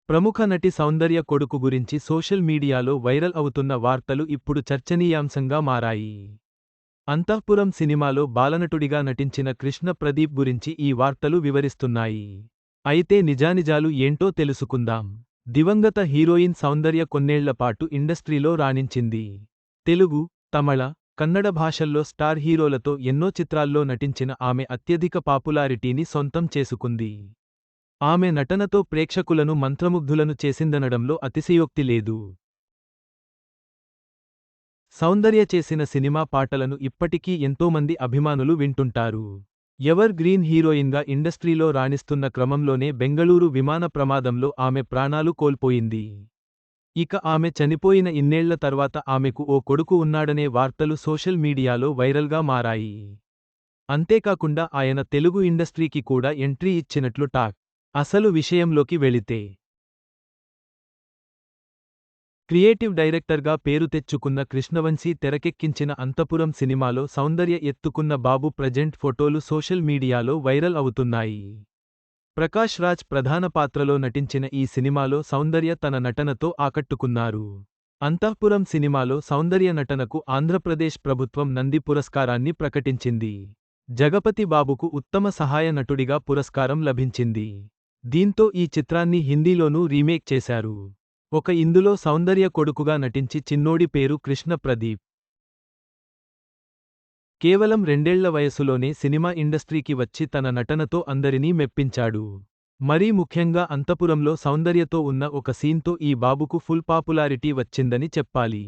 ప్రముఖ నటి సౌందర్య కొడుకు గురించి సోషల్ మీడియాలో వైరల్ అవుతున్న వార్తలు ఇప్పుడు చర్చనీయాంశంగా మారాయి. అంతఃపురం సినిమాలో బాలనటుడిగా నటించిన కృష్ణ ప్రదీప్ గురించి ఈ వార్తలు వివరిస్తున్నాయి. అయితే నిజానిజాలు ఏంటో తెలుసుకుందాం. దివంగత హీరోయిన్ సౌందర్య కొన్నేళ్లపాటు ఇండస్ట్రీలో రాణించింది. తెలుగు, తమిళ, కన్నడ భాషల్లో స్టార్ హీరోలతో ఎన్నో చిత్రాల్లో నటించిన ఆమె అత్యధిక పాపులారిటీని సొంతం చేసుకుంది. ఆమె నటనతో ప్రేక్షకులను మంత్రముగ్ధులను చేసిందనడంలో అతిశయోక్తి లేదు. సౌందర్య చేసిన సినిమా పాటలను ఇప్పటికీ ఎంతోమంది అభిమానులు వింటుంటారు. ఎవర్ గ్రీన్ హీరోయిన్గా ఇండస్ట్రీలో రాణిస్తున్న క్రమంలోనే బెంగళూరు విమాన ప్రమాదంలో ఆమె ప్రాణాలు కోల్పోయింది. ఇక ఆమె చనిపోయిన ఇన్నేళ్ల తర్వాత ఆమెకు ఓ కొడుకు ఉన్నాడనే వార్తలు సోషల్ మీడియాలో వైరల్గా మారాయి. అంతేకాకుండా ఆయన తెలుగు ఇండస్ట్రీకి కూడా ఎంట్రీ ఇచ్చినట్లు టాక్. అసలు విషయంలోకి వెళితే, క్రియేటివ్ డైరెక్టర్గా పేరు తెచ్చుకున్న కృష్ణవంశీ తెరకెక్కించిన అంతపురం సినిమాలో సౌందర్య ఎత్తుకున్న బాబు ప్రజెంట్ ఫోటోలు సోషల్ మీడియాలో వైరల్ అవుతున్నాయి. ప్రకాష్ రాజ్ ప్రధాన పాత్రలో నటించిన ఈ సినిమాలో సౌందర్య తన నటనతో ఆకట్టుకున్నారు. అంతఃపురం సినిమాలో సౌందర్య నటనకు ఆంధ్రప్రదేశ్ ప్రభుత్వం నంది పురస్కారాన్ని ప్రకటించింది. జగపతి బాబుకు ఉత్తమ సహాయ నటుడిగా పురస్కారం లభించింది. దీంతో ఈ చిత్రాన్ని హిందీలోనూ రీమేక్ చేశారు. ఇందులో సౌందర్య కొడుకుగా నటించి చిన్నోడి పేరు కృష్ణ ప్రదీప్. కేవలం 2 ఏళ్ల వయసులోనే సినిమా ఇండస్ట్రీకి వచ్చి తన నటనతో అందరినీ మెప్పించాడు. మరీ ముఖ్యంగా అంతపురంలో సౌందర్యతో ఉన్న ఒక సీన్తో ఈ బాబుకు ఫుల్ పాపులారిటీ వచ్చిందని చెప్పాలి.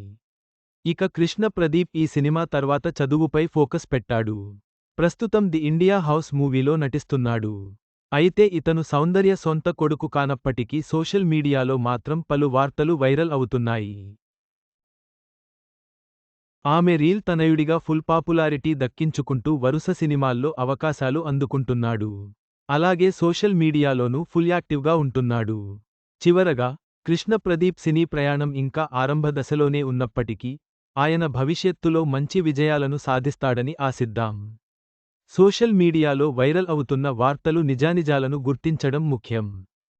ఇక కృష్ణ ప్రదీప్ ఈ సినిమా తర్వాత చదువుపై ఫోకస్ పెట్టాడు. ప్రస్తుతం ది ఇండియా హౌస్ మూవీలో నటిస్తున్నాడు. అయితే ఇతను సౌందర్య సొంత కొడుకు కానప్పటికీ సోషల్ మీడియాలో మాత్రం పలు వార్తలు వైరల్ అవుతున్నాయి. ఆమె రీల్ తనయుడిగా ఫుల్ పాపులారిటీ దక్కించుకుంటూ వరుస సినిమాల్లో అవకాశాలు అందుకుంటున్నాడు. అలాగే సోషల్ మీడియాలోనూ ఫుల్ యాక్టివ్గా ఉంటున్నాడు. చివరగా, కృష్ణ ప్రదీప్ సినీ ప్రయాణం ఇంకా ఆరంభ దశలోనే ఉన్నప్పటికీ, ఆయన భవిష్యత్తులో మంచి విజయాలను సాధిస్తాడని ఆశిద్దాం. సోషల్ మీడియాలో వైరల్ అవుతున్న వార్తలు నిజానిజాలను గుర్తించడం ముఖ్యం.